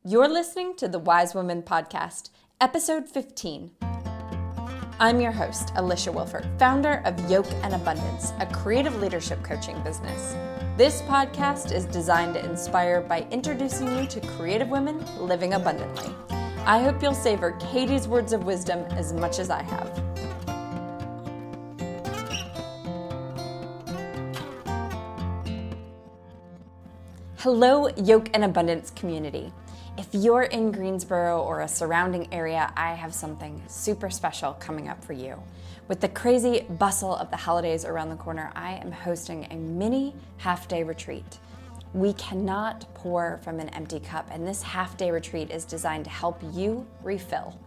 You're listening to the Wise Woman Podcast, Episode 15. I'm your host, Alicia Wilford, founder of Yoke and Abundance, a creative leadership coaching business. This podcast is designed to inspire by introducing you to creative women living abundantly. I hope you'll savor Katie's words of wisdom as much as I have. Hello, Yoke and Abundance community. If you're in Greensboro or a surrounding area, I have something super special coming up for you. With the crazy bustle of the holidays around the corner, I am hosting a mini half-day retreat. We cannot pour from an empty cup, and this half-day retreat is designed to help you refill.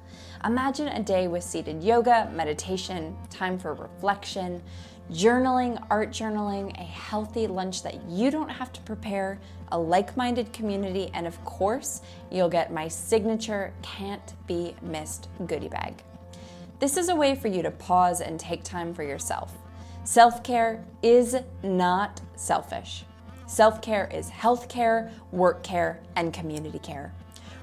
Imagine a day with seated yoga, meditation, time for reflection, journaling, art journaling, a healthy lunch that you don't have to prepare, a like-minded community, and of course, you'll get my signature can't be missed goodie bag. This is a way for you to pause and take time for yourself. Self-care is not selfish. Self-care is health care, work care, and community care.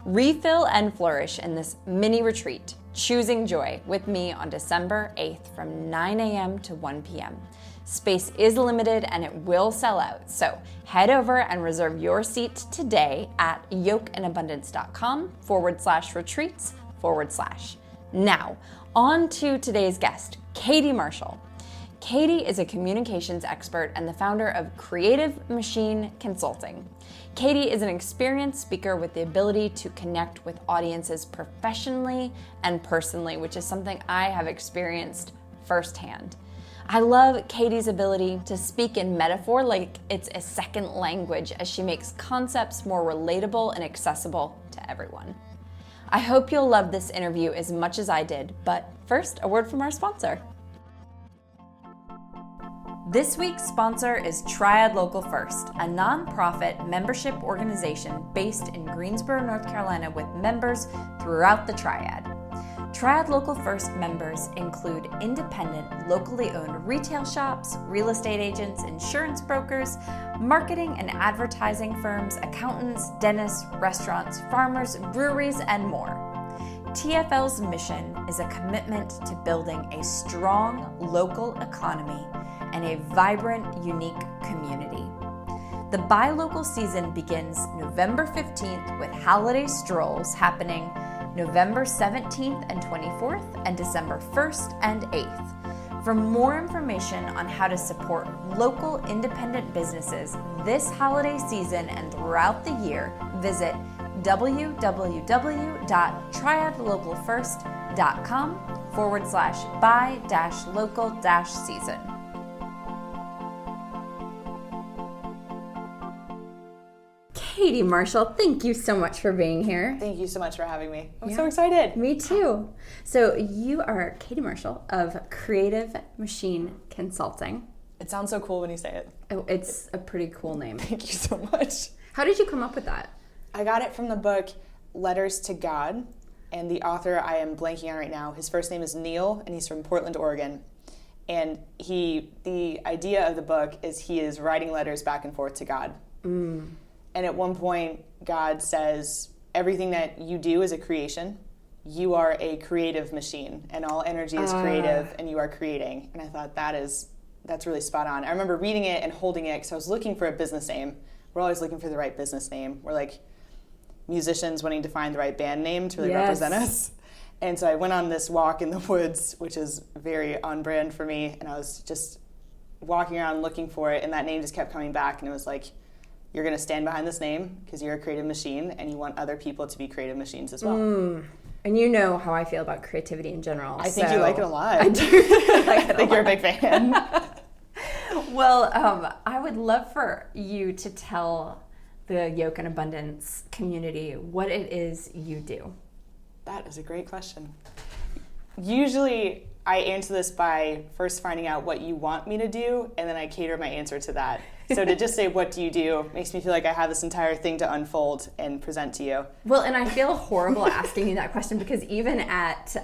Refill and flourish in this mini retreat, Choosing Joy, with me on December 8th from 9 a.m. to 1 p.m. Space is limited and it will sell out, so head over and reserve your seat today at yokeandabundance.com/retreats/. Now, on to today's guest, Katie Marshall. Katie is a communications expert and the founder of Creative Machine Consulting. Katie is an experienced speaker with the ability to connect with audiences professionally and personally, which is something I have experienced firsthand. I love Katie's ability to speak in metaphor like it's a second language as she makes concepts more relatable and accessible to everyone. I hope you'll love this interview as much as I did, but first, a word from our sponsor. This week's sponsor is Triad Local First, a nonprofit membership organization based in Greensboro, North Carolina, with members throughout the Triad. Triad Local First members include independent, locally owned retail shops, real estate agents, insurance brokers, marketing and advertising firms, accountants, dentists, restaurants, farmers, breweries, and more. TFL's mission is a commitment to building a strong local economy and a vibrant, unique community. The Buy Local season begins November 15th with holiday strolls happening November 17th and 24th and December 1st and 8th. For more information on how to support local independent businesses this holiday season and throughout the year, visit www.triadlocalfirst.com/buy-local-season. Katie Marshall, thank you so much for being here. Thank you so much for having me. I'm so excited. Me too. So you are Katie Marshall of Creative Machine Consulting. It sounds so cool when you say it. Oh, it's a pretty cool name. Thank you so much. How did you come up with that? I got it from the book Letters to God, and the author I am blanking on right now, his first name is Neil, and he's from Portland, Oregon. And the idea of the book is he is writing letters back and forth to God. And at one point, God says, everything that you do is a creation. You are a creative machine, and all energy is creative, and you are creating. And I thought that's really spot on. I remember reading it and holding it because I was looking for a business name. We're always looking for the right business name. We're like musicians wanting to find the right band name to really represent us. And so I went on this walk in the woods, which is very on brand for me, and I was just walking around looking for it, and that name just kept coming back, and it was like, you're going to stand behind this name because you're a creative machine and you want other people to be creative machines as well. And you know how I feel about creativity in general. I think you like it a lot. I do. I think you're a big fan. Well, I would love for you to tell the Yoke and Abundance community what it is you do. That is a great question. Usually I answer this by first finding out what you want me to do, and then I cater my answer to that. So to just say, what do you do, makes me feel like I have this entire thing to unfold and present to you. Well, and I feel horrible asking you that question because even at,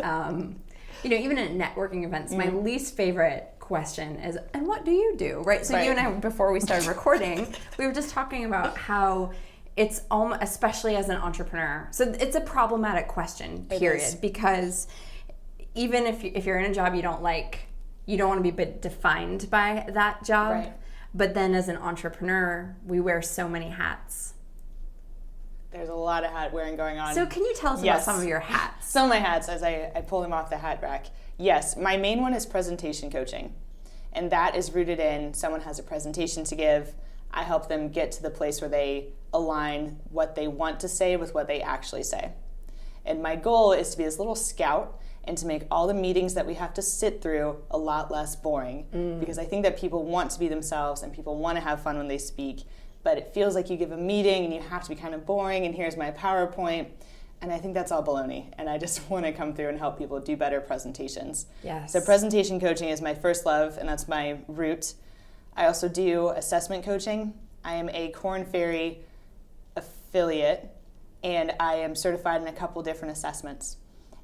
even at networking events, my least favorite question is, and what do you do, right? So you and I, before we started recording, we were just talking about how it's especially as an entrepreneur. So it's a problematic question, period, because even if you're in a job you don't like, you don't want to be defined by that job. Right. But then as an entrepreneur, we wear so many hats. There's a lot of hat wearing going on. So can you tell us about some of your hats? Some of my hats, as I pull them off the hat rack. Yes, my main one is presentation coaching. And that is rooted in someone has a presentation to give. I help them get to the place where they align what they want to say with what they actually say. And my goal is to be this little scout and to make all the meetings that we have to sit through a lot less boring. Because I think that people want to be themselves and people want to have fun when they speak. But it feels like you give a meeting and you have to be kind of boring and here's my PowerPoint. And I think that's all baloney. And I just want to come through and help people do better presentations. Yes. So presentation coaching is my first love and that's my root. I also do assessment coaching. I am a Korn Ferry affiliate and I am certified in a couple different assessments.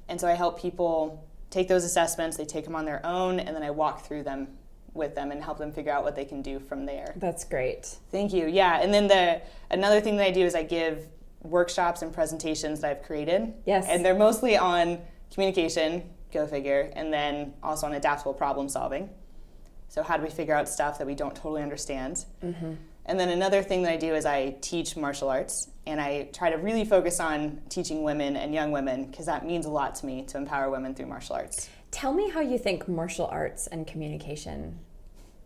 And so I help people take those assessments, they take them on their own, and then I walk through them with them and help them figure out what they can do from there. That's great. Thank you. Yeah, and then another thing that I do is I give workshops and presentations that I've created. Yes. And they're mostly on communication, go figure, and then also on adaptable problem solving. So how do we figure out stuff that we don't totally understand? Mm-hmm. And then another thing that I do is I teach martial arts, and I try to really focus on teaching women and young women because that means a lot to me to empower women through martial arts. Tell me how you think martial arts and communication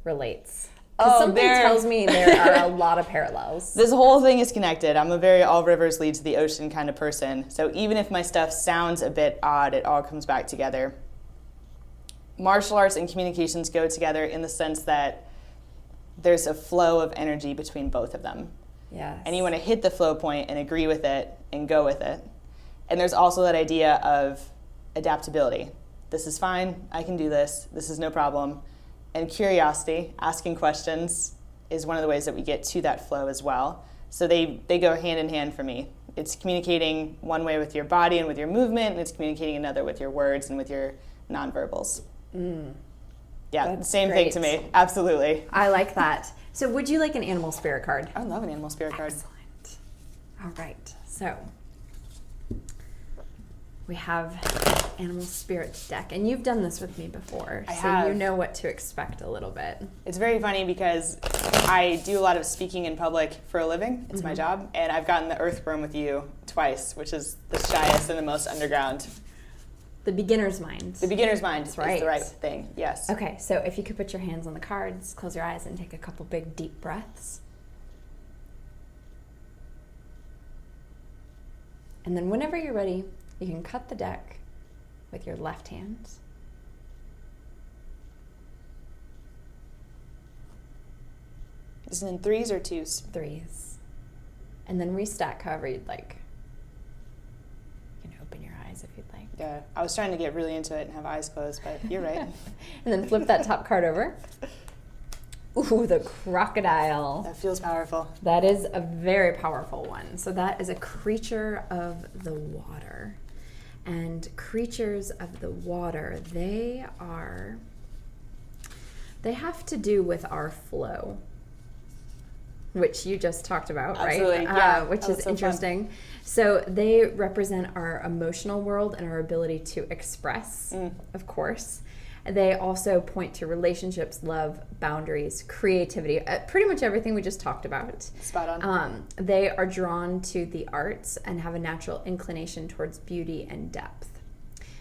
relates. Because something tells me there are a lot of parallels. This whole thing is connected. I'm a very all rivers lead to the ocean kind of person. So even if my stuff sounds a bit odd, it all comes back together. Martial arts and communications go together in the sense that there's a flow of energy between both of them. Yes. And you want to hit the flow point and agree with it and go with it. And there's also that idea of adaptability. This is fine, I can do this, this is no problem. And curiosity, asking questions, is one of the ways that we get to that flow as well. So they go hand in hand for me. It's communicating one way with your body and with your movement, and it's communicating another with your words and with your nonverbals. Yeah, That's same great. thing to me, absolutely. I like that. So would you like an animal spirit card? I love an animal spirit card. Excellent. All right, so we have animal spirit deck, and you've done this with me before, I so have. you know what to expect a little bit. It's very funny because I do a lot of speaking in public for a living. It's my job, and I've gotten the earthworm with you twice, which is the shyest and the most underground. The beginner's mind. The beginner's mind is right. the right thing, yes. Okay, so if you could put your hands on the cards, close your eyes, and take a couple big deep breaths. And then whenever you're ready, you can cut the deck with your left hand. Is it in threes or twos? Threes. And then restack however you'd like. You can open your eyes if you'd like. Yeah, I was trying to get really into it and have eyes closed, but you're right. And then flip that top card over. Ooh, the crocodile. That feels powerful. That is a very powerful one. So that is a creature of the water. And creatures of the water, they have to do with our flow, which you just talked about, Absolutely. right? Yeah, Which that is was so interesting. So they represent our emotional world and our ability to express, of course. They also point to relationships, love, boundaries, creativity, pretty much everything we just talked about. Spot on. They are drawn to the arts and have a natural inclination towards beauty and depth.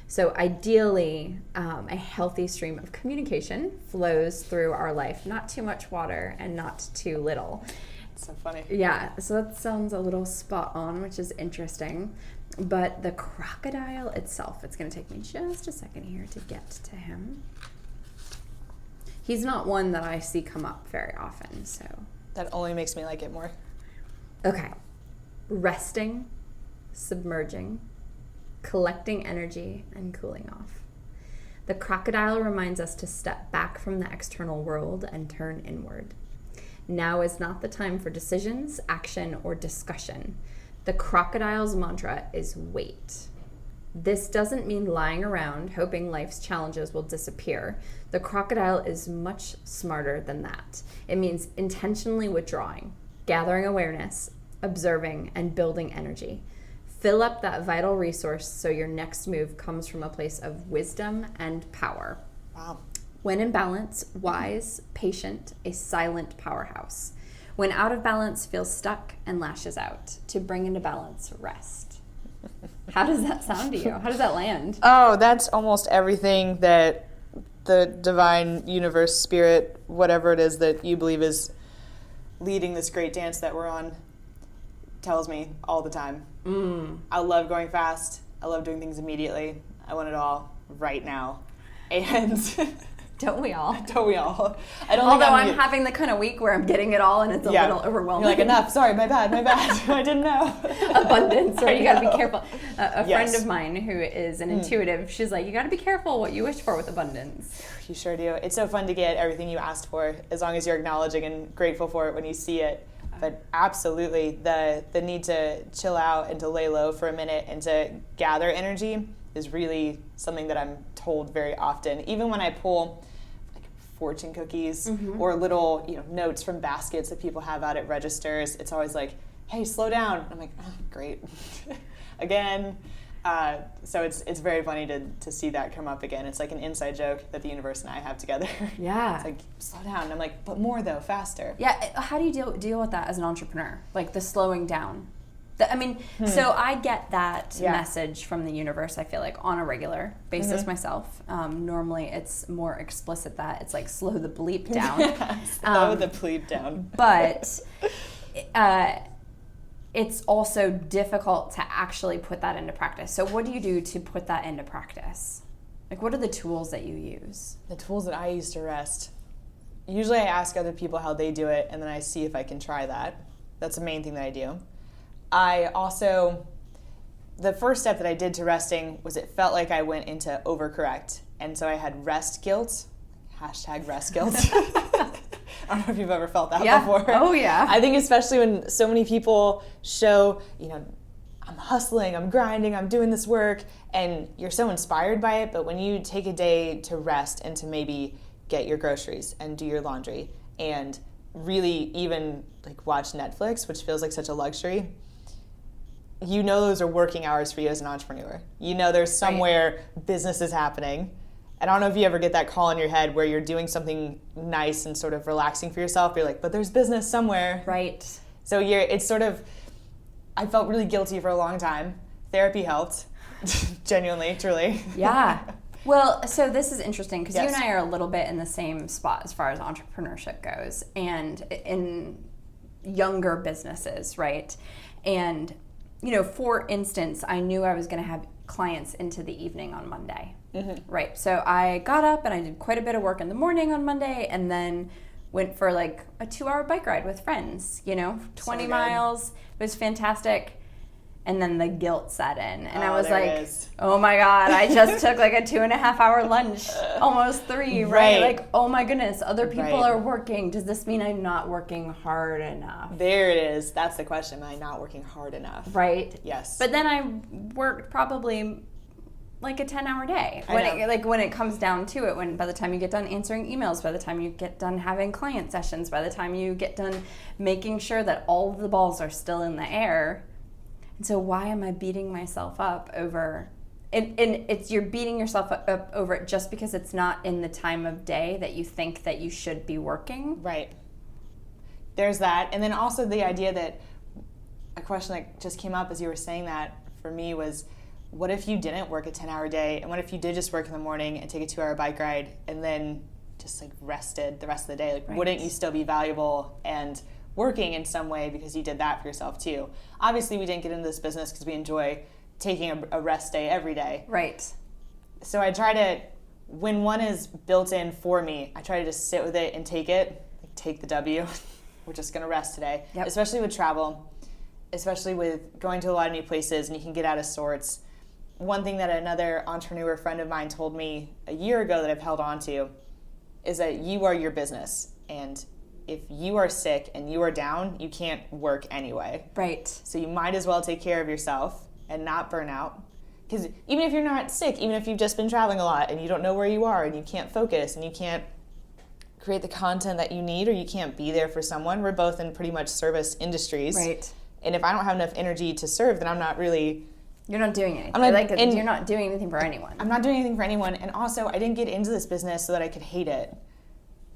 So ideally, a healthy stream of communication flows through our life. Not too much water and not too little. It's so funny. Yeah, so that sounds a little spot on, which is interesting. But the crocodile itself, it's going to take me just a second here to get to him. He's not one that I see come up very often, so. That only makes me like it more. Okay. Resting, submerging, collecting energy, and cooling off. The crocodile reminds us to step back from the external world and turn inward. Now is not the time for decisions, action, or discussion. The crocodile's mantra is wait. This doesn't mean lying around, hoping life's challenges will disappear. The crocodile is much smarter than that. It means intentionally withdrawing, gathering awareness, observing, and building energy. Fill up that vital resource so your next move comes from a place of wisdom and power. Wow. When in balance, wise, patient, a silent powerhouse. When out of balance, feels stuck and lashes out. To bring into balance, rest. How does that sound to you? How does that land? Oh, that's almost everything that the divine universe, spirit, whatever it is that you believe is leading this great dance that we're on, tells me all the time. I love going fast. I love doing things immediately. I want it all right now. And don't we all? Don't we all? I don't. Although I'm having the kind of week where I'm getting it all and it's a little overwhelming. You're like, enough. Sorry, my bad. I didn't know. Abundance, right? You got to be careful. A friend of mine who is an intuitive, she's like, you got to be careful what you wish for with abundance. You sure do. It's so fun to get everything you asked for, as long as you're acknowledging and grateful for it when you see it. But absolutely, the need to chill out and to lay low for a minute and to gather energy is really something that I'm told very often. Even when I pull like fortune cookies or little notes from baskets that people have out at registers, it's always like, hey, slow down. I'm like, oh, great. Again. So it's very funny to see that come up again. It's like an inside joke that the universe and I have together. Yeah. It's like, slow down. And I'm like, but more though, faster. Yeah. How do you deal with that as an entrepreneur? Like the slowing down. So I get that message from the universe, I feel like, on a regular basis myself. Normally it's more explicit that it's like, slow the bleep down. Slow the bleep down. But it's also difficult to actually put that into practice. So what do you do to put that into practice? Like, what are the tools that you use? The tools that I use to rest. Usually I ask other people how they do it, and then I see if I can try that. That's the main thing that I do. The first step that I did to resting was it felt like I went into overcorrect. And so I had rest guilt, #rest guilt. I don't know if you've ever felt that before. Oh, yeah. I think especially when so many people show, I'm hustling, I'm grinding, I'm doing this work, and you're so inspired by it, but when you take a day to rest and to maybe get your groceries and do your laundry and really even like watch Netflix, which feels like such a luxury, those are working hours for you as an entrepreneur. There's somewhere business is happening. And I don't know if you ever get that call in your head where you're doing something nice and sort of relaxing for yourself. You're like, but there's business somewhere. Right. So it's sort of, I felt really guilty for a long time. Therapy helped, genuinely, truly. Yeah. Well, so this is interesting because you Yes. and I are a little bit in the same spot as far as entrepreneurship goes, and in younger businesses, right? And, for instance, I knew I was going to have clients into the evening on Monday, right? So I got up and I did quite a bit of work in the morning on Monday, and then went for like a 2-hour bike ride with friends, 20 miles. It was fantastic. And then the guilt set in. And I was like, oh my God, I just took like a 2.5-hour lunch, almost 3, right? Like, oh my goodness, other people are working. Does this mean I'm not working hard enough? There it is. That's the question. Am I not working hard enough? Right. Yes. But then I worked probably like a 10-hour day. When it comes down to it, by the time you get done answering emails, by the time you get done having client sessions, by the time you get done making sure that all of the balls are still in the air. And so why am I beating myself up over and you're beating yourself up over it just because it's not in the time of day that you think that you should be working? Right. There's that. And then also the idea that a question that just came up as you were saying that for me was, what if you didn't work a 10-hour day? And what if you did just work in the morning and take a 2-hour bike ride and then just like rested the rest of the day? Like, wouldn't you still be valuable and working in some way because you did that for yourself too? Obviously, we didn't get into this business because we enjoy taking a rest day every day. Right. So I try to, when one is built in for me, I try to just sit with it and take it, like take the W. We're just going to rest today. Yep. Especially with travel, especially with going to a lot of new places and you can get out of sorts. One thing that another entrepreneur friend of mine told me a year ago that I've held on to is that you are your business. And if you are sick and you are down, you can't work anyway. Right. So you might as well take care of yourself and not burn out. Because even if you're not sick, even if you've just been traveling a lot and you don't know where you are and you can't focus and you can't create the content that you need or you can't be there for someone, we're both in pretty much service industries. Right. And if I don't have enough energy to serve, then I'm not really... You're not doing anything. You're not doing anything for anyone. I'm not doing anything for anyone. And also, I didn't get into this business so that I could hate it.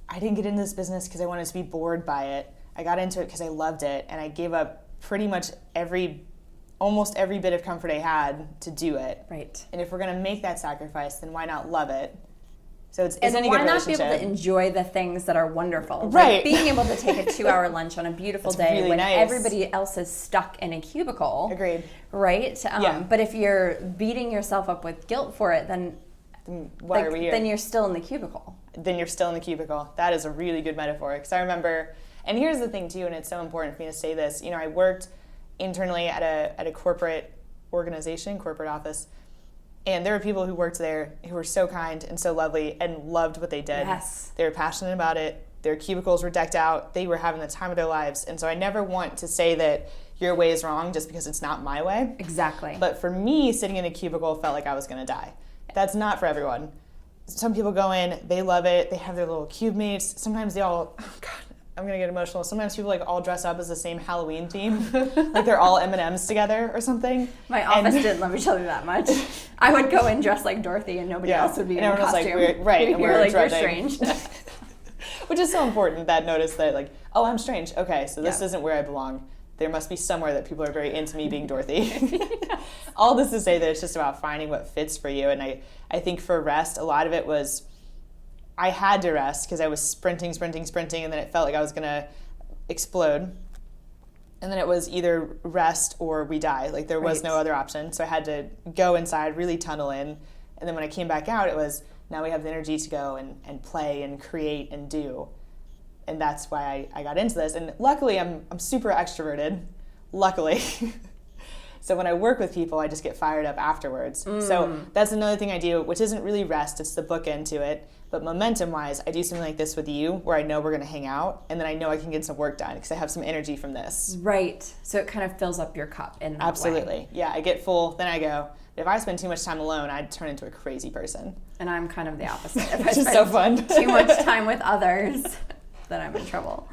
I didn't get into this business because I wanted to be bored by it. I got into it because I loved it. And I gave up pretty much almost every bit of comfort I had to do it. Right. And if we're going to make that sacrifice, then why not love it? So it's and any why good not be relationship. able to enjoy the things that are wonderful? Right. Like being able to take a 2-hour lunch on a beautiful That's day really when nice. everybody else is stuck in a cubicle. Agreed. Right? Yeah. But if you're beating yourself up with guilt for it, then why are we here? Then you're still in the cubicle. Then you're still in the cubicle. That is a really good metaphor. Because I remember, and here's the thing too, and it's so important for me to say this. You know, I worked internally at a corporate organization, corporate office, and there were people who worked there who were so kind and so lovely and loved what they did. Yes. They were passionate about it. Their cubicles were decked out. They were having the time of their lives. And so I never want to say that your way is wrong just because it's not my way. Exactly. But for me, sitting in a cubicle felt like I was going to die. That's not for everyone. Some people go in, they love it. They have their little cube mates. Sometimes they all, oh God, I'm going to get emotional. Sometimes people like all dress up as the same Halloween theme. Like they're all M&Ms together or something. My office didn't let me tell you that much. I would go in dressed like Dorothy and nobody else would be in a costume. Like, and you're like, you're strange. Which is so important, that notice that like, oh, I'm strange. Okay, so this isn't where I belong. There must be somewhere that people are very into me being Dorothy. All this to say that it's just about finding what fits for you. And I think for rest, a lot of it was I had to rest because I was sprinting, and then it felt like I was going to explode. And then it was either rest or we die. Like there was no other option. So I had to go inside, really tunnel in. And then when I came back out, it was now we have the energy to go and play and create and do. And that's why I got into this. And luckily, I'm super extroverted. Luckily. So when I work with people, I just get fired up afterwards. So that's another thing I do, which isn't really rest. It's the bookend to it. But momentum-wise, I do something like this with you where I know we're going to hang out. And then I know I can get some work done because I have some energy from this. Right. So it kind of fills up your cup in that way. Absolutely. Yeah, I get full, then I go. If I spend too much time alone, I'd turn into a crazy person. And I'm kind of the opposite. If I Which is spend so fun. too much time with others, then I'm in trouble.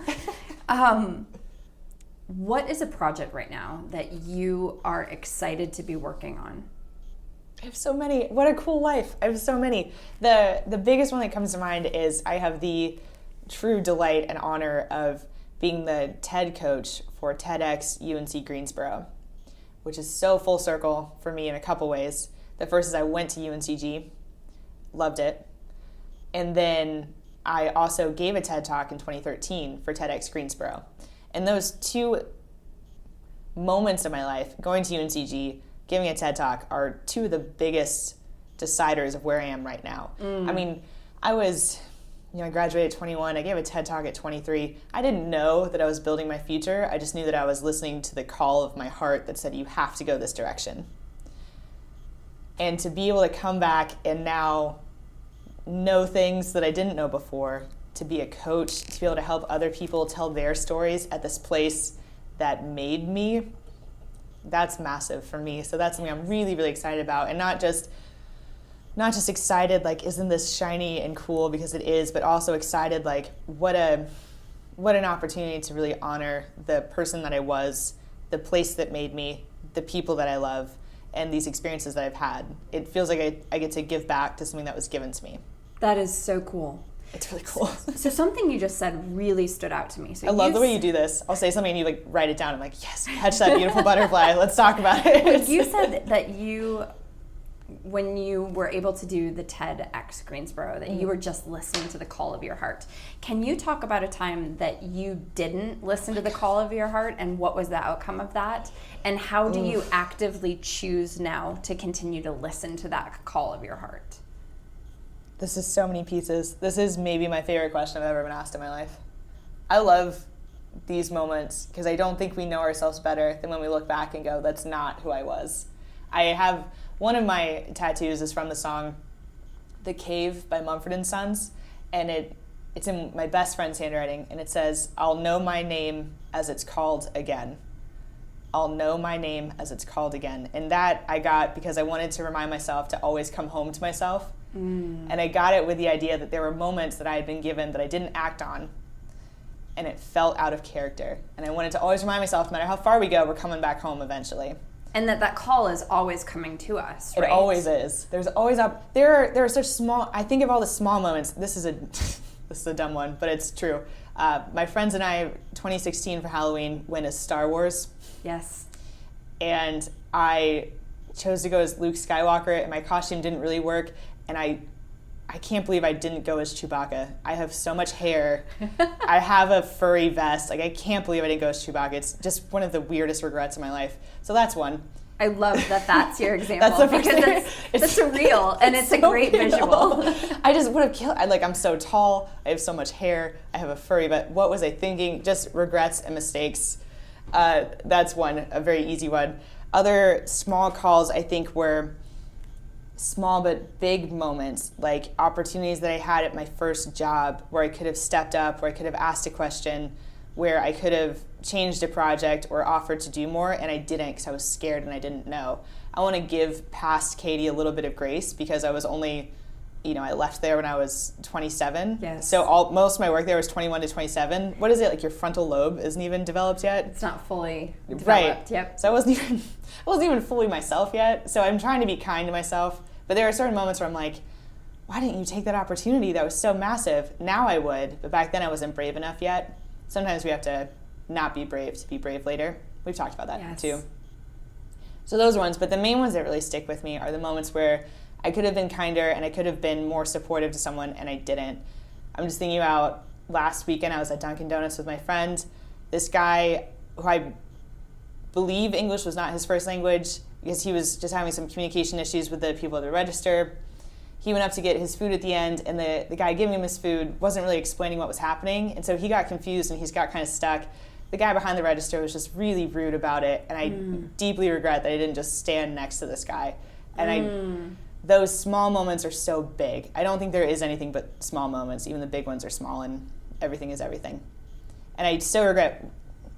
What is a project right now that you are excited to be working on? I have so many. What a cool life. I have so many. The biggest one that comes to mind is I have the true delight and honor of being the TED coach for TEDx UNC Greensboro, which is so full circle for me in a couple ways. The first is I went to UNCG, loved it. And then I also gave a TED Talk in 2013 for TEDx Greensboro. And those two moments of my life, going to UNCG, giving a TED Talk, are two of the biggest deciders of where I am right now. I mean, I graduated at 21. I gave a TED Talk at 23. I didn't know that I was building my future. I just knew that I was listening to the call of my heart that said, you have to go this direction. And to be able to come back and now know things that I didn't know before, to be a coach, to be able to help other people tell their stories at this place that made me, that's massive for me. So that's something I'm really, really excited about. And not just excited like, isn't this shiny and cool, because it is, but also excited like, what an opportunity to really honor the person that I was, the place that made me, the people that I love, and these experiences that I've had. It feels like I get to give back to something that was given to me. That is so cool. It's really cool. So something you just said really stood out to me. So I love the way you do this. I'll say something and you like write it down. I'm like, yes, catch that beautiful butterfly. Let's talk about it. You said that when you were able to do the TEDx Greensboro, that you were just listening to the call of your heart. Can you talk about a time that you didn't listen to the call of your heart, and what was the outcome of that? And how do you actively choose now to continue to listen to that call of your heart? This is so many pieces. This is maybe my favorite question I've ever been asked in my life. I love these moments because I don't think we know ourselves better than when we look back and go, that's not who I was. I have one of my tattoos is from the song The Cave by Mumford & Sons, and it's in my best friend's handwriting, and it says, I'll know my name as it's called again. I'll know my name as it's called again. And that I got because I wanted to remind myself to always come home to myself. And I got it with the idea that there were moments that I had been given that I didn't act on. and it felt out of character. And I wanted to always remind myself, no matter how far we go, we're coming back home eventually. And that call is always coming to us, right? It always is. There's always there are such small. I think of all the small moments. This is a dumb one, but it's true. My friends and I, 2016 for Halloween, went as Star Wars. Yes. And I chose to go as Luke Skywalker, and my costume didn't really work. And I can't believe I didn't go as Chewbacca. I have so much hair. I have a furry vest. Like, I can't believe I didn't go as Chewbacca. It's just one of the weirdest regrets in my life. So that's one. I love that that's your example. That's the first because thing. it's surreal and it's so a great real. Visual. I just would have killed. I'm so tall. I have so much hair. I have a furry. But what was I thinking? Just regrets and mistakes. That's one, a very easy one. Other small calls I think were small but big moments, like opportunities that I had at my first job where I could have stepped up, where I could have asked a question, where I could have changed a project or offered to do more, and I didn't because I was scared and I didn't know. I want to give past Katie a little bit of grace because I was only, I left there when I was 27. Yes. So most of my work there was 21 to 27. What is it, like your frontal lobe isn't even developed yet? It's not fully developed. Right. Yep. So I wasn't even fully myself yet. So I'm trying to be kind to myself. But there are certain moments where I'm like, why didn't you take that opportunity? That was so massive. Now I would, but back then I wasn't brave enough yet. Sometimes we have to not be brave to be brave later. We've talked about that too. So those ones, but the main ones that really stick with me are the moments where I could have been kinder and I could have been more supportive to someone and I didn't. I'm just thinking about last weekend I was at Dunkin' Donuts with my friend. This guy who I believe English was not his first language because he was just having some communication issues with the people at the register. He went up to get his food at the end, and the guy giving him his food wasn't really explaining what was happening, and so he got confused and he's got kind of stuck. The guy behind the register was just really rude about it, and I deeply regret that I didn't just stand next to this guy. And those small moments are so big. I don't think there is anything but small moments. Even the big ones are small, and everything is everything. And I still regret,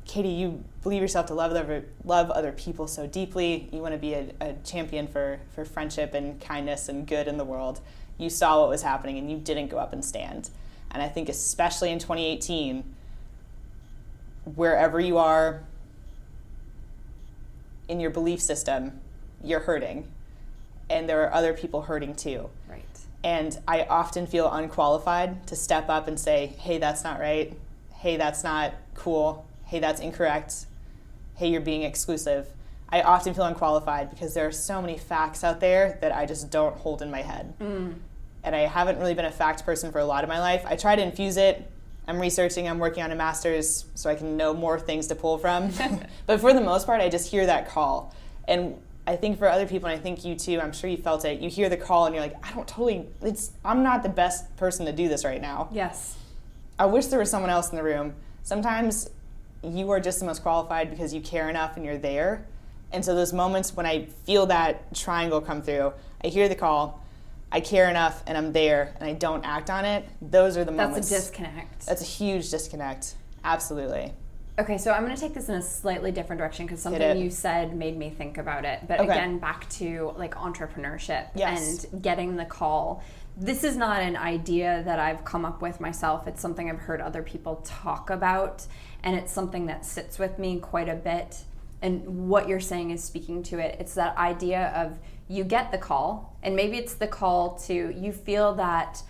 Katie, you believe yourself to love other people so deeply. You want to be a champion for friendship and kindness and good in the world. You saw what was happening and you didn't go up and stand. And I think especially in 2018, wherever you are in your belief system, you're hurting. And there are other people hurting too. Right. And I often feel unqualified to step up and say, hey, that's not right. Hey, that's not cool. Hey, that's incorrect. Hey, you're being exclusive. I often feel unqualified because there are so many facts out there that I just don't hold in my head. And I haven't really been a fact person for a lot of my life. I try to infuse it. I'm researching, I'm working on a master's so I can know more things to pull from. But for the most part, I just hear that call. And I think for other people, and I think you too, I'm sure you felt it, you hear the call and you're like, I'm not the best person to do this right now. Yes. I wish there was someone else in the room. Sometimes you are just the most qualified because you care enough and you're there. And so those moments when I feel that triangle come through, I hear the call, I care enough and I'm there and I don't act on it, those are the moments. That's a disconnect. That's a huge disconnect. Absolutely. Okay, so I'm going to take this in a slightly different direction because something you said made me think about it. But again, back to like entrepreneurship and getting the call. This is not an idea that I've come up with myself. It's something I've heard other people talk about, and it's something that sits with me quite a bit. And what you're saying is speaking to it. It's that idea of you get the call, and maybe it's the call to, you feel that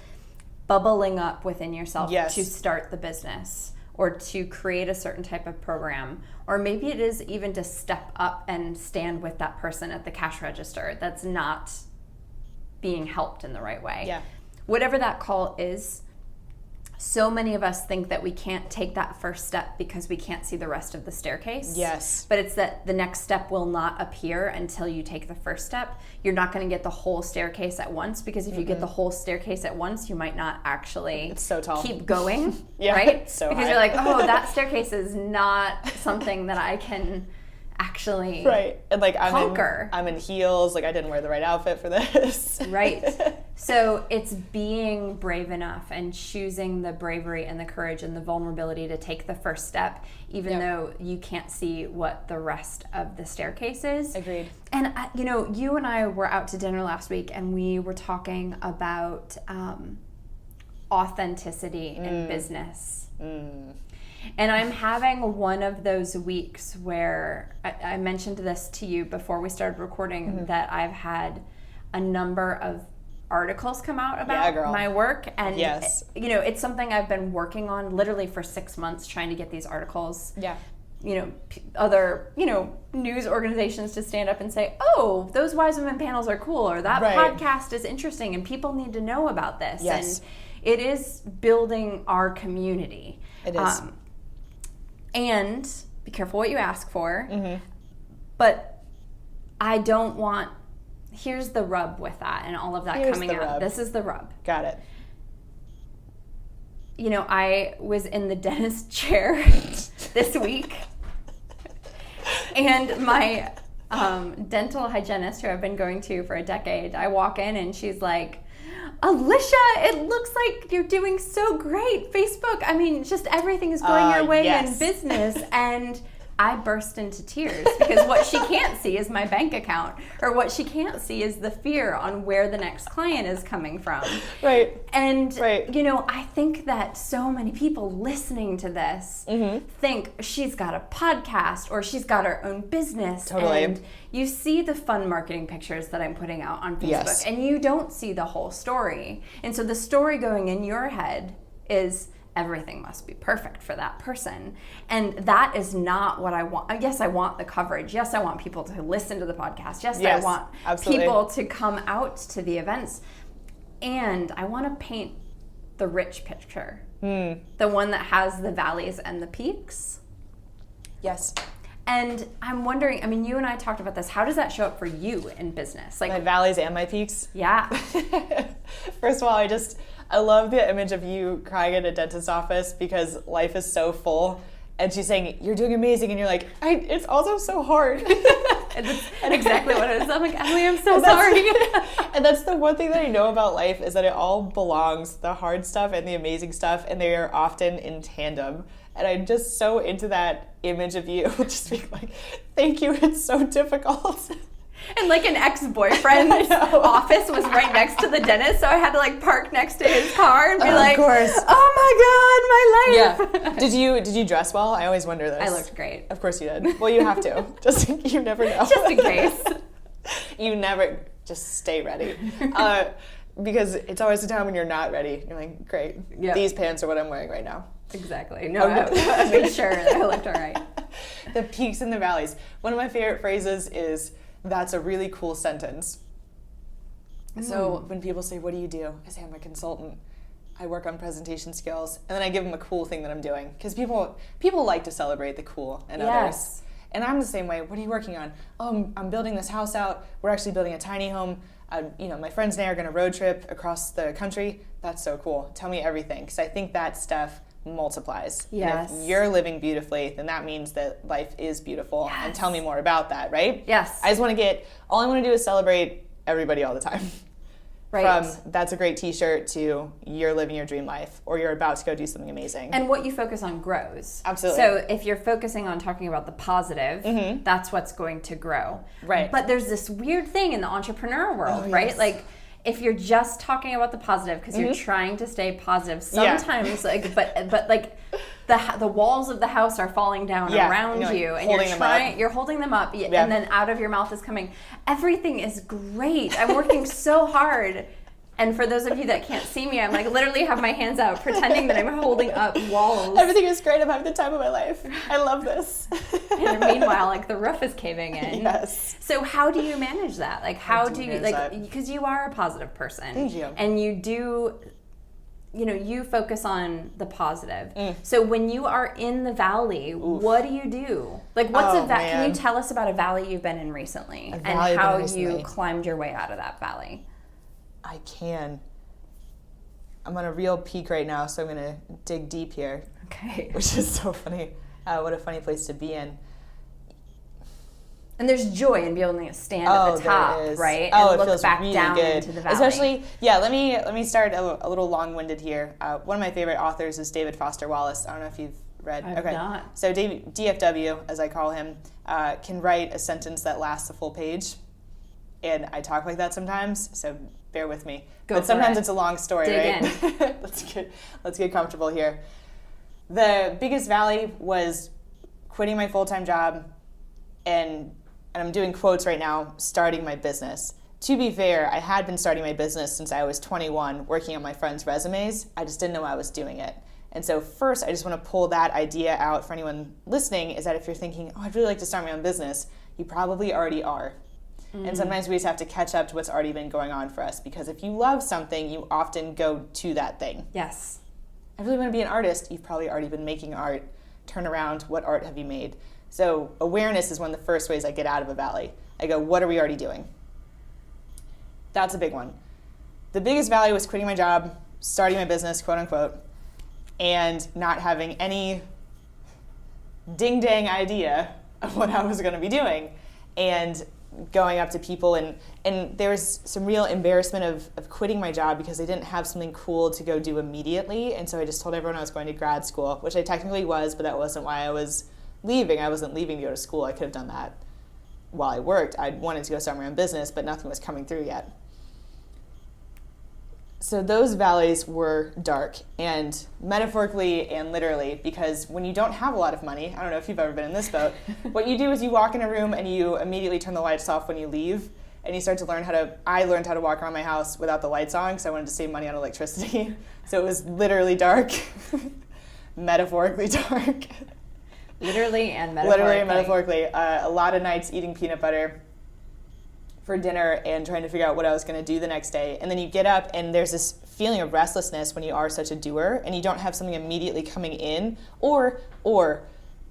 bubbling up within yourself to start the business or to create a certain type of program. Or maybe it is even to step up and stand with that person at the cash register that's not being helped in the right way. Yeah. Whatever that call is, so many of us think that we can't take that first step because we can't see the rest of the staircase. Yes. But it's that the next step will not appear until you take the first step. You're not going to get the whole staircase at once because if you get the whole staircase at once, you might not actually it's so tall. keep going, yeah, right? It's so because high. you're like, oh, that staircase is not something that I can actually and like conquer. I'm in heels, like I didn't wear the right outfit for this. Right. So it's being brave enough and choosing the bravery and the courage and the vulnerability to take the first step, even though you can't see what the rest of the staircase is. Agreed. And you and I were out to dinner last week and we were talking about authenticity in business. And I'm having one of those weeks where I mentioned this to you before we started recording, that I've had a number of articles come out about my work. And, it's something I've been working on literally for 6 months, trying to get these articles. Yeah. Other, news organizations to stand up and say, oh, those wise women panels are cool, or that podcast is interesting and people need to know about this. Yes. And it is building our community. It is. And be careful what you ask for. But I don't want, here's the rub with that and all of that coming out. Rub. This is the rub. Got it. I was in the dentist chair this week. And my dental hygienist, who I've been going to for a decade, I walk in and she's like, Alicia, it looks like you're doing so great. Facebook, just everything is going your way in business. And I burst into tears because what she can't see is my bank account, or what she can't see is the fear on where the next client is coming from. Right. And, I think that so many people listening to this think she's got a podcast or she's got her own business. Totally. And you see the fun marketing pictures that I'm putting out on Facebook, and you don't see the whole story. And so the story going in your head is, everything must be perfect for that person. And that is not what I want. Yes, I want the coverage. Yes, I want people to listen to the podcast. Yes, I want people to come out to the events. And I want to paint the rich picture. The one that has the valleys and the peaks. Yes. And I'm wondering, you and I talked about this. How does that show up for you in business? Like my valleys and my peaks? Yeah. First of all, I love the image of you crying at a dentist's office because life is so full. And she's saying, you're doing amazing. And you're like, it's also so hard. And that's exactly what it is. I'm like, Emily, I'm so sorry. And that's the one thing that I know about life, is that it all belongs, the hard stuff and the amazing stuff, and they are often in tandem. And I'm just so into that image of you, just being like, thank you, it's so difficult. And like an ex-boyfriend's office was right next to the dentist, so I had to park next to his car and be like, of course. Oh my God, my life. Yeah. Did you dress well? I always wonder this. I looked great. Of course you did. Well, you have to. You never know. Just in case. You never, just stay ready. Because it's always the time when you're not ready. You're like, great. Yep. These pants are what I'm wearing right now. Exactly. No, I made sure that I looked all right. The peaks and the valleys. One of my favorite phrases is, that's a really cool sentence. So when people say, what do you do? I say, I'm a consultant. I work on presentation skills. And then I give them a cool thing that I'm doing. Because people like to celebrate the cool in others. And I'm the same way. What are you working on? Oh, I'm building this house out. We're actually building a tiny home. My friends and I are going to road trip across the country. That's so cool. Tell me everything. Because I think that stuff multiplies. Yes. And if you're living beautifully, then that means that life is beautiful. Yes. And tell me more about that, right? Yes. All I want to do is celebrate everybody all the time. Right. From that's a great t-shirt to you're living your dream life, or you're about to go do something amazing. And what you focus on grows. Absolutely. So if you're focusing on talking about the positive, that's what's going to grow. Right. But there's this weird thing in the entrepreneur world, right? Yes. Like, if you're just talking about the positive because you're trying to stay positive, sometimes but the walls of the house are falling down around you, and you're holding them up, and then out of your mouth is coming, everything is great. I'm working so hard. And for those of you that can't see me, I'm literally have my hands out pretending that I'm holding up walls. Everything is great. I'm having the time of my life. I love this. And meanwhile, the roof is caving in. Yes. So how do you manage that? How do you, because you are a positive person. Thank you. And you do, you focus on the positive. So when you are in the valley, what do you do? Can you tell us about a valley you've been in recently and how you climbed your way out of that valley? I can. I'm on a real peak right now, so I'm going to dig deep here. Okay. Which is so funny. What a funny place to be in. And there's joy in being able to stand at the top, right? And look back really down into the valley. Especially, let me start a little long-winded here. One of my favorite authors is David Foster Wallace. I don't know if you've read. I've not. So DFW, as I call him, can write a sentence that lasts a full page. And I talk like that sometimes, so bear with me. But sometimes it's a long story, right? Dig in. Let's get comfortable here. The biggest valley was quitting my full-time job and I'm doing quotes right now, starting my business. To be fair, I had been starting my business since I was 21, working on my friends' resumes. I just didn't know I was doing it. And so first, I just want to pull that idea out for anyone listening, is that if you're thinking, oh, I'd really like to start my own business, you probably already are. And sometimes we just have to catch up to what's already been going on for us, because if you love something, you often go to that thing. Yes. I really want to be an artist. You've probably already been making art. Turn around, what art have you made? So awareness is one of the first ways I get out of a valley. I go, what are we already doing? That's a big one. The biggest valley was quitting my job, starting my business, quote unquote, and not having any ding-dang idea of what I was going to be doing. And going up to people, and there was some real embarrassment of quitting my job because I didn't have something cool to go do immediately. And so I just told everyone I was going to grad school, which I technically was, but that wasn't why I was leaving. I wasn't leaving to go to school. I could have done that while I worked. I wanted to go start my own business, but nothing was coming through yet. So those valleys were dark, and metaphorically and literally, because when you don't have a lot of money, I don't know if you've ever been in this boat, what you do is you walk in a room and you immediately turn the lights off when you leave, and you start to learn I learned how to walk around my house without the lights on because I wanted to save money on electricity. So it was literally dark, metaphorically dark. Literally and metaphorically. Literally and metaphorically. A lot of nights eating peanut butter for dinner and trying to figure out what I was going to do the next day. And then you get up and there's this feeling of restlessness when you are such a doer and you don't have something immediately coming in, or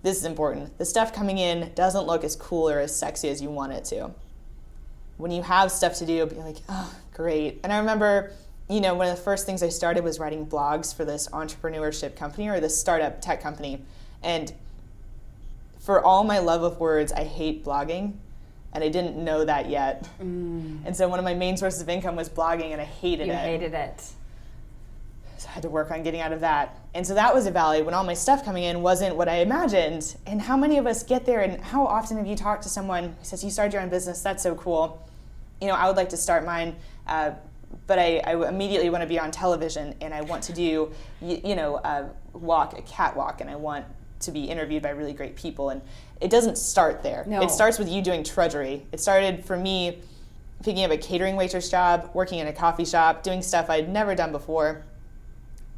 this is important, the stuff coming in doesn't look as cool or as sexy as you want it to. When you have stuff to do, you'll be like, oh, great. And I remember, one of the first things I started was writing blogs for this entrepreneurship company, or this startup tech company. And for all my love of words, I hate blogging. And I didn't know that yet. And so one of my main sources of income was blogging, and I hated it. You hated it. So I had to work on getting out of that. And so that was a valley when all my stuff coming in wasn't what I imagined. And how many of us get there, and how often have you talked to someone who says, you started your own business, that's so cool. I would like to start mine, but I immediately want to be on television, and I want to do, a catwalk, and I want to be interviewed by really great people. And it doesn't start there. No. It starts with you doing trudgery. It started for me picking up a catering waitress job, working in a coffee shop, doing stuff I'd never done before,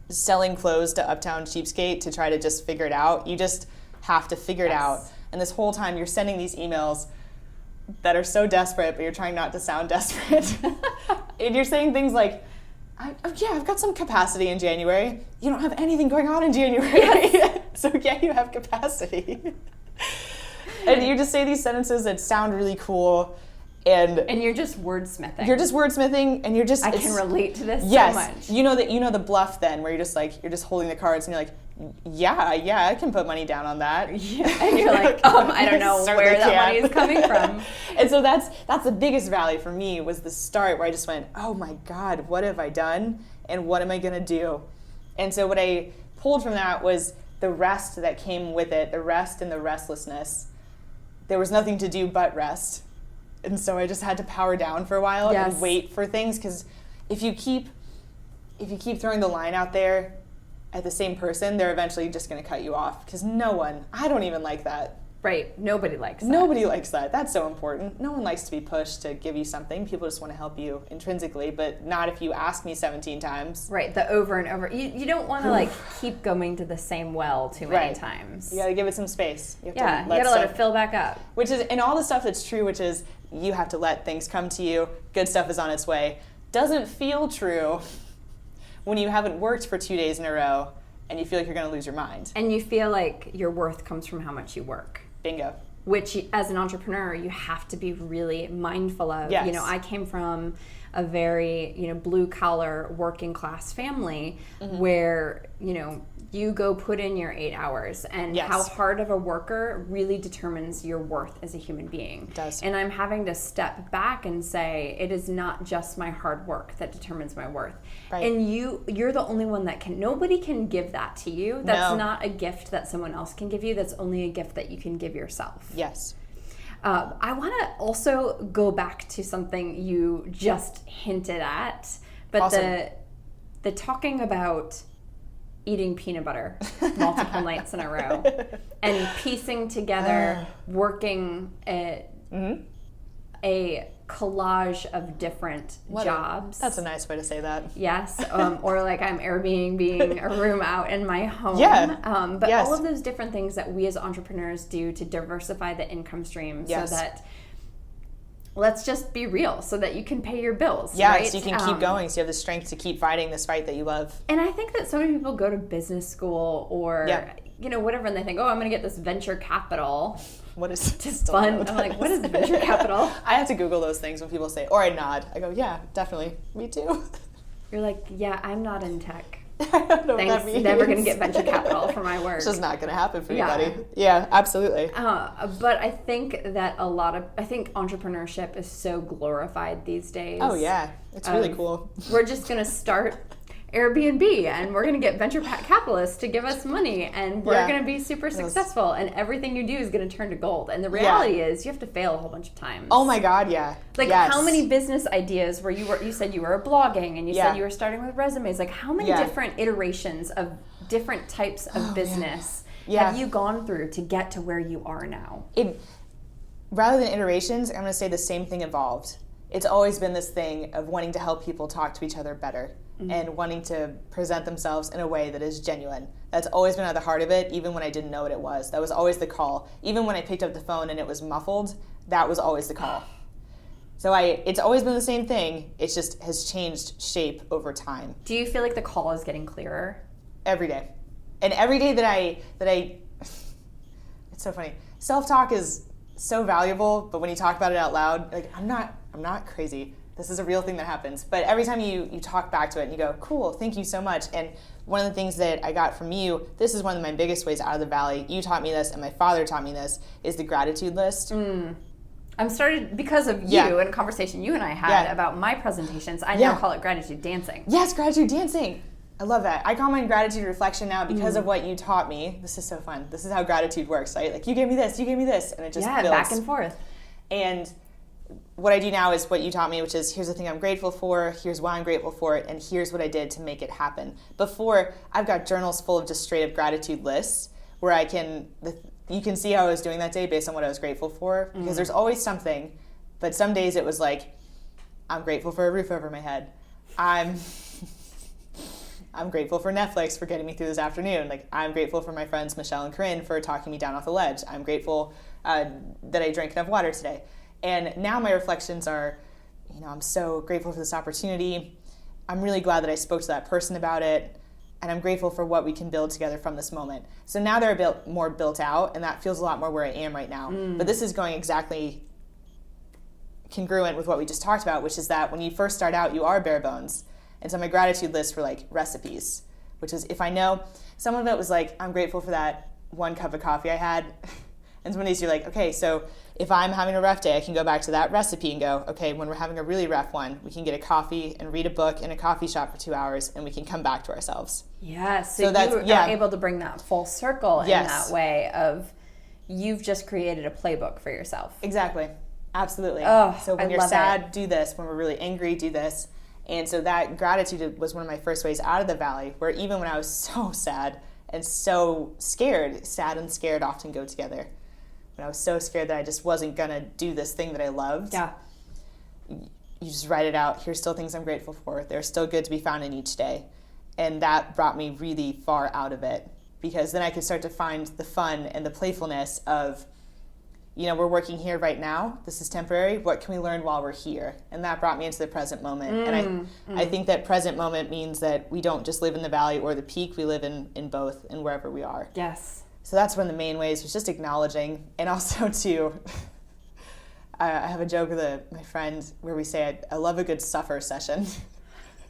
selling clothes to Uptown Cheapskate to try to just figure it out. You just have to figure it out. And this whole time you're sending these emails that are so desperate, but you're trying not to sound desperate. And you're saying things like, I've got some capacity in January. You don't have anything going on in January. Yes. So yeah, you have capacity. And you just say these sentences that sound really cool, and you're just wordsmithing. You're just wordsmithing, and you're just. I can relate to this yes, so much. You know the bluff then, where you're just holding the cards, and you're like, yeah, I can put money down on that. Yeah. And you're like, I don't know where that money is coming from. And so that's the biggest valley for me, was the start where I just went, oh my God, what have I done, and what am I gonna do? And so what I pulled from that was the rest that came with it, the rest and the restlessness. There was nothing to do but rest. And so I just had to power down for a while and wait for things, because if you keep throwing the line out there at the same person, they're eventually just going to cut you off, because I don't even like that. Right, nobody likes that. Nobody likes that. That's so important. No one likes to be pushed to give you something. People just want to help you intrinsically, but not if you ask me 17 times. Right, the over and over. You don't want to keep going to the same well too many times. You got to give it some space. You got to let it fill back up. Which is, and all the stuff that's true, which is you have to let things come to you. Good stuff is on its way. Doesn't feel true when you haven't worked for 2 days in a row and you feel like you're going to lose your mind. And you feel like your worth comes from how much you work. Bingo. Which, as an entrepreneur, you have to be really mindful of. Yes. I came from a very, blue collar working class family where, you go put in your 8 hours, and how hard of a worker really determines your worth as a human being. It does. And I'm having to step back and say, it is not just my hard work that determines my worth. Right. And you're the only one that nobody can give that to you. That's not a gift that someone else can give you. That's only a gift that you can give yourself. Yes. I want to also go back to something you just hinted at, but awesome. the talking about eating peanut butter multiple nights in a row and piecing together, working a collage of different jobs. That's a nice way to say that. Yes, or like I'm Airbnb-ing a room out in my home. But all of those different things that we as entrepreneurs do to diversify the income stream so that, let's just be real, so that you can pay your bills, right? So you can keep going, so you have the strength to keep fighting this fight that you love. And I think that so many people go to business school or, whatever, and they think, I'm going to get this venture capital. What is just fun? I'm like, what is venture capital? I have to Google those things when people say, or I nod. I go, yeah, definitely. Me too. You're like, yeah, I'm not in tech. I don't know what that means. Never going to get venture capital for my work. It's just not going to happen for anybody. Yeah, absolutely. But I think that I think entrepreneurship is so glorified these days. Oh yeah, it's really cool. We're just going to start Airbnb and we're going to get venture capitalists to give us money and we're going to be super successful and everything you do is going to turn to gold. And the reality is you have to fail a whole bunch of times. Oh my God, yeah. Like how many business ideas where you said you were blogging and you said you were starting with resumes, like how many different iterations of different types of business have you gone through to get to where you are now? Rather than iterations, I'm going to say the same thing evolved. It's always been this thing of wanting to help people talk to each other better. And wanting to present themselves in a way that is genuine. That's always been at the heart of it, even when I didn't know what it was. That was always the call. Even when I picked up the phone and it was muffled, that was always the call. So it's always been the same thing. It just has changed shape over time. Do you feel like the call is getting clearer? Every day. And every day that I it's so funny. Self-talk is so valuable, but when you talk about it out loud, like I'm not crazy. This is a real thing that happens. But every time you talk back to it and you go, cool, thank you so much. And one of the things that I got from you, this is one of my biggest ways out of the valley. You taught me this and my father taught me this, is the gratitude list. I'm started because of you and a conversation you and I had about my presentations. I now call it gratitude dancing. Yes, gratitude dancing. I love that. I call mine gratitude reflection now because of what you taught me. This is so fun. This is how gratitude works, right? Like you gave me this, and it just builds. Back and forth. And what I do now is what you taught me, which is here's the thing I'm grateful for, here's why I'm grateful for it, and here's what I did to make it happen. Before, I've got journals full of just straight up gratitude lists where you can see how I was doing that day based on what I was grateful for, because there's always something, but some days it was like, I'm grateful for a roof over my head. I'm grateful for Netflix for getting me through this afternoon. Like, I'm grateful for my friends Michelle and Corinne for talking me down off the ledge. I'm grateful that I drank enough water today. And now my reflections are, I'm so grateful for this opportunity. I'm really glad that I spoke to that person about it. And I'm grateful for what we can build together from this moment. So now they're more built out, and that feels a lot more where I am right now. But this is going exactly congruent with what we just talked about, which is that when you first start out, you are bare bones. And so my gratitude list were like recipes, which is if I know, some of it was like, I'm grateful for that one cup of coffee I had. And some of these you're like, okay, so if I'm having a rough day, I can go back to that recipe and go, okay, when we're having a really rough one, we can get a coffee and read a book in a coffee shop for 2 hours, and we can come back to ourselves. Yes, so you are able to bring that full circle in that way of you've just created a playbook for yourself. Exactly, absolutely. Oh, so when you're sad, do this. When we're really angry, do this. And so that gratitude was one of my first ways out of the valley, where even when I was so sad and so scared, sad and scared often go together. When I was so scared that I just wasn't going to do this thing that I loved, you just write it out. Here's still things I'm grateful for. They're still good to be found in each day. And that brought me really far out of it, because then I could start to find the fun and the playfulness of, we're working here right now. This is temporary. What can we learn while we're here? And that brought me into the present moment. And I think that present moment means that we don't just live in the valley or the peak. We live in both and wherever we are. Yes. So that's one of the main ways, was just acknowledging. And also, too, I have a joke with my friend where we say, I love a good suffer session.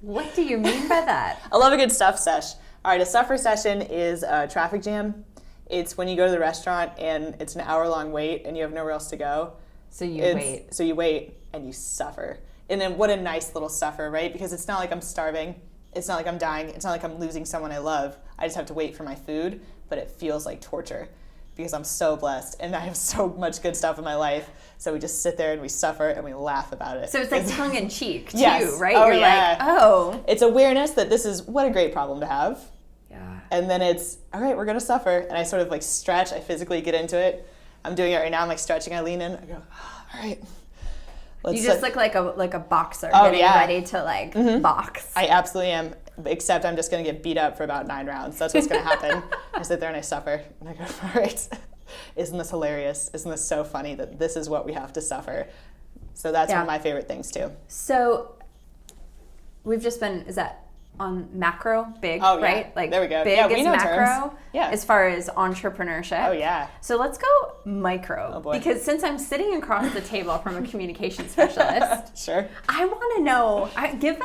What do you mean by that? I love a good stuff sesh. All right, a suffer session is a traffic jam. It's when you go to the restaurant and it's an hour-long wait and you have nowhere else to go. So you wait. So you wait and you suffer. And then what a nice little suffer, right? Because it's not like I'm starving. It's not like I'm dying. It's not like I'm losing someone I love. I just have to wait for my food. But it feels like torture because I'm so blessed and I have so much good stuff in my life. So we just sit there and we suffer and we laugh about it. So it's like tongue in cheek too, yes. right? Oh, You're like, it's awareness that this is what a great problem to have. Yeah. And then it's, all right, we're going to suffer. And I sort of like stretch. I physically get into it. I'm doing it right now. I'm like stretching. I lean in. I go, all right. You just look like a boxer getting ready to like box. I absolutely am. Except I'm just going to get beat up for about 9 rounds. That's what's going to happen. I sit there and I suffer. And I go, all right. Isn't this hilarious? Isn't this so funny that this is what we have to suffer? So that's one of my favorite things too. So we've just been, is that on macro, big, oh, yeah. right? Like there we go. Big yeah, we is know macro terms. Yeah. as far as entrepreneurship. Oh, yeah. So let's go micro. Oh, boy. Because since I'm sitting across the table from a communication specialist, sure. I want to know, give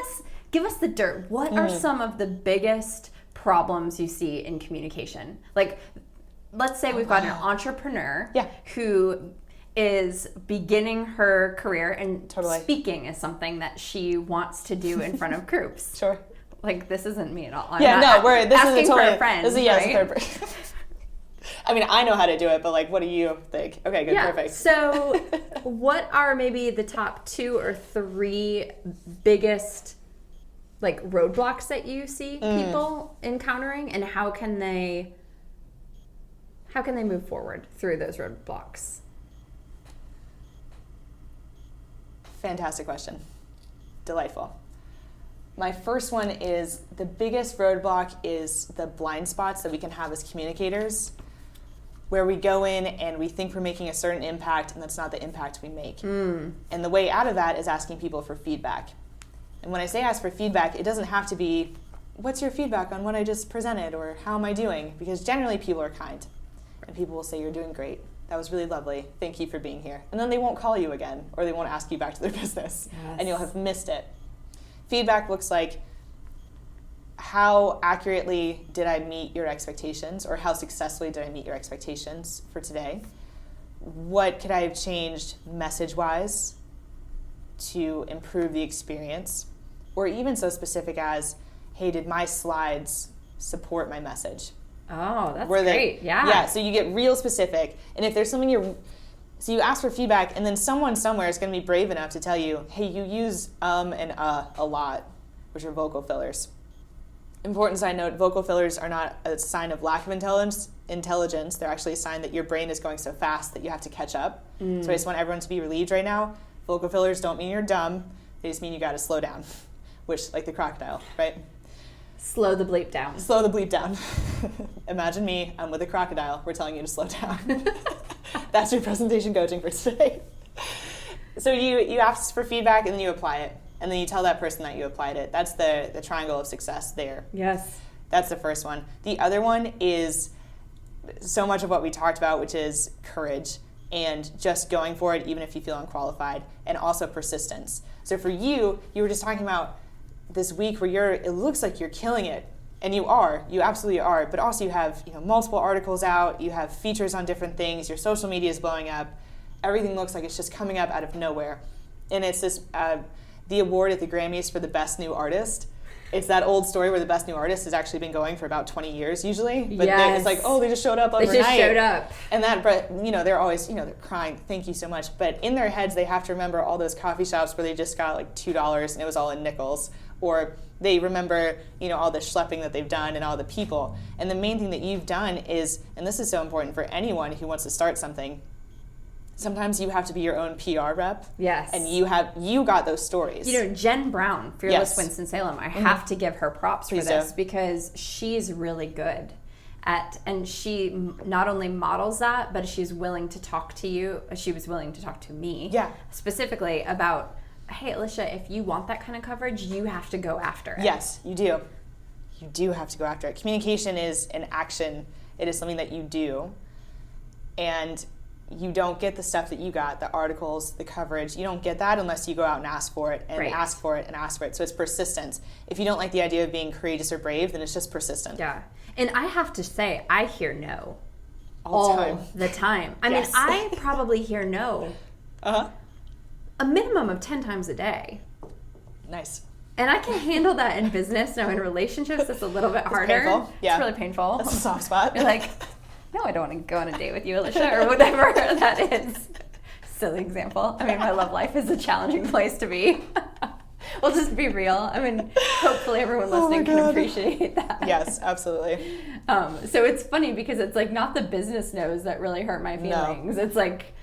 us the dirt. What are some of the biggest problems you see in communication? Like, let's say we've got an entrepreneur who is beginning her career and speaking is something that she wants to do in front of groups. Sure. Like, this isn't me at all. This asking is for a friend. This is right? a third. I mean, I know how to do it, but like, what do you think? Okay, good, perfect. So, what are maybe the top 2 or 3 biggest like roadblocks that you see people encountering, and how can they move forward through those roadblocks? Fantastic question. Delightful. My first one is the biggest roadblock is the blind spots that we can have as communicators, where we go in and we think we're making a certain impact and that's not the impact we make. And the way out of that is asking people for feedback. And when I say ask for feedback, it doesn't have to be, what's your feedback on what I just presented, or how am I doing? Because generally people are kind and people will say, you're doing great. That was really lovely. Thank you for being here. And then they won't call you again, or they won't ask you back to their business, and you'll have missed it. Feedback looks like, how accurately did I meet your expectations, or how successfully did I meet your expectations for today? What could I have changed message-wise to improve the experience? Or even so specific as, hey, did my slides support my message? Oh, that's great. Yeah, so you get real specific. And if there's something so you ask for feedback, and then someone somewhere is going to be brave enough to tell you, hey, you use and a lot, which are vocal fillers. Important side note, vocal fillers are not a sign of lack of intelligence. They're actually a sign that your brain is going so fast that you have to catch up. So I just want everyone to be relieved right now. Vocal fillers don't mean you're dumb. They just mean you got to slow down, which, like the crocodile, right? Slow the bleep down. Slow the bleep down. Imagine me, I'm with a crocodile. We're telling you to slow down. That's your presentation coaching for today. So you ask for feedback and then you apply it. And then you tell that person that you applied it. That's the triangle of success there. Yes. That's the first one. The other one is so much of what we talked about, which is courage and just going for it even if you feel unqualified, and also persistence. So for you were just talking about this week where it looks like you're killing it, and you absolutely are, but also you have multiple articles out, you have features on different things, your social media is blowing up, everything looks like it's just coming up out of nowhere. And it's this the award at the Grammys for the best new artist. It's that old story where the best new artist has actually been going for about 20 years usually, but it's like, oh, they just showed up overnight. They just showed up. And that, they're always, they're crying, thank you so much. But in their heads, they have to remember all those coffee shops where they just got like $2 and it was all in nickels. Or they remember, all the schlepping that they've done and all the people. And the main thing that you've done is, and this is so important for anyone who wants to start something, sometimes you have to be your own PR rep. Yes. And you got those stories. Jen Brown, Fearless Winston-Salem, I have to give her props Please for this do. Because she's really good and she not only models that, but she's willing to talk to you. She was willing to talk to me specifically about, hey, Alicia, if you want that kind of coverage, you have to go after it. Yes, you do. You do have to go after it. Communication is an action. It is something that you do. And you don't get the stuff that you got, the articles, the coverage. You don't get that unless you go out and ask for it and ask for it and ask for it. So it's persistence. If you don't like the idea of being courageous or brave, then it's just persistent. Yeah. And I have to say, I hear no all the time. I mean, I probably hear no a minimum of 10 times a day. Nice. And I can handle that in business. Now, in relationships, it's a little bit harder. It's painful. Yeah. It's really painful. That's a soft spot. You're like, no, I don't want to go on a date with you, Alicia, or whatever that is. Silly example. I mean, my love life is a challenging place to be. We'll just be real. I mean, hopefully everyone listening can appreciate that. Yes, absolutely. So it's funny because it's like not the business no's that really hurt my feelings. No. It's like...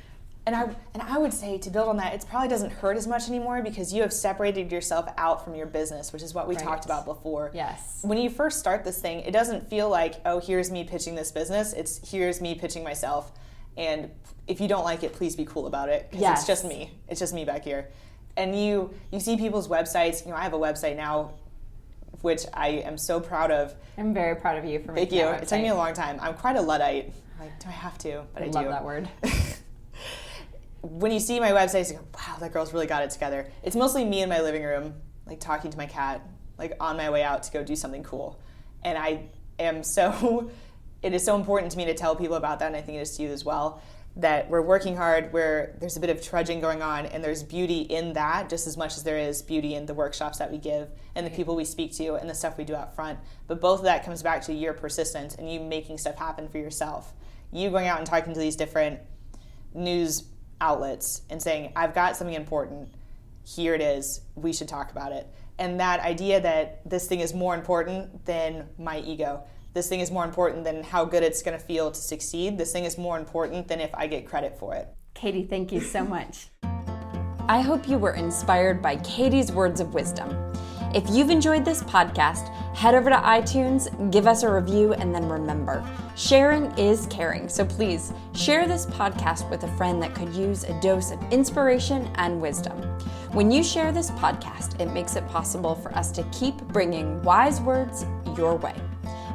And I would say, to build on that, it probably doesn't hurt as much anymore because you have separated yourself out from your business, which is what we talked about before. Yes. When you first start this thing, it doesn't feel like, oh, here's me pitching this business. It's here's me pitching myself. And if you don't like it, please be cool about it because it's just me. It's just me back here. And you see people's websites. I have a website now, which I am so proud of. I'm very proud of you for making that website. It took me a long time. I'm quite a Luddite. Like, do I have to? But I do. I love that word. When you see my website, you go, wow, that girl's really got it together. It's mostly me in my living room, like talking to my cat, like on my way out to go do something cool. And it is so important to me to tell people about that, and I think it is to you as well, that we're working hard, where there's a bit of trudging going on, and there's beauty in that just as much as there is beauty in the workshops that we give and the people we speak to and the stuff we do out front. But both of that comes back to your persistence and you making stuff happen for yourself. You going out and talking to these different news outlets and saying, I've got something important, here it is, we should talk about it. And that idea that this thing is more important than my ego, this thing is more important than how good it's going to feel to succeed, this thing is more important than if I get credit for it. Katie, thank you so much. I hope you were inspired by Katie's words of wisdom. If you've enjoyed this podcast, head over to iTunes, give us a review, and then remember, sharing is caring. So please share this podcast with a friend that could use a dose of inspiration and wisdom. When you share this podcast, it makes it possible for us to keep bringing wise words your way.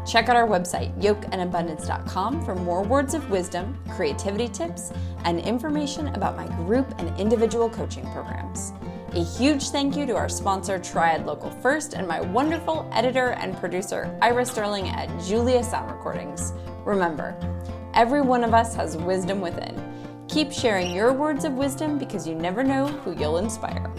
Check out our website, yokeandabundance.com, for more words of wisdom, creativity tips, and information about my group and individual coaching programs. A huge thank you to our sponsor, Triad Local First, and my wonderful editor and producer, Ira Sterling at Julia Sound Recordings. Remember, every one of us has wisdom within. Keep sharing your words of wisdom because you never know who you'll inspire.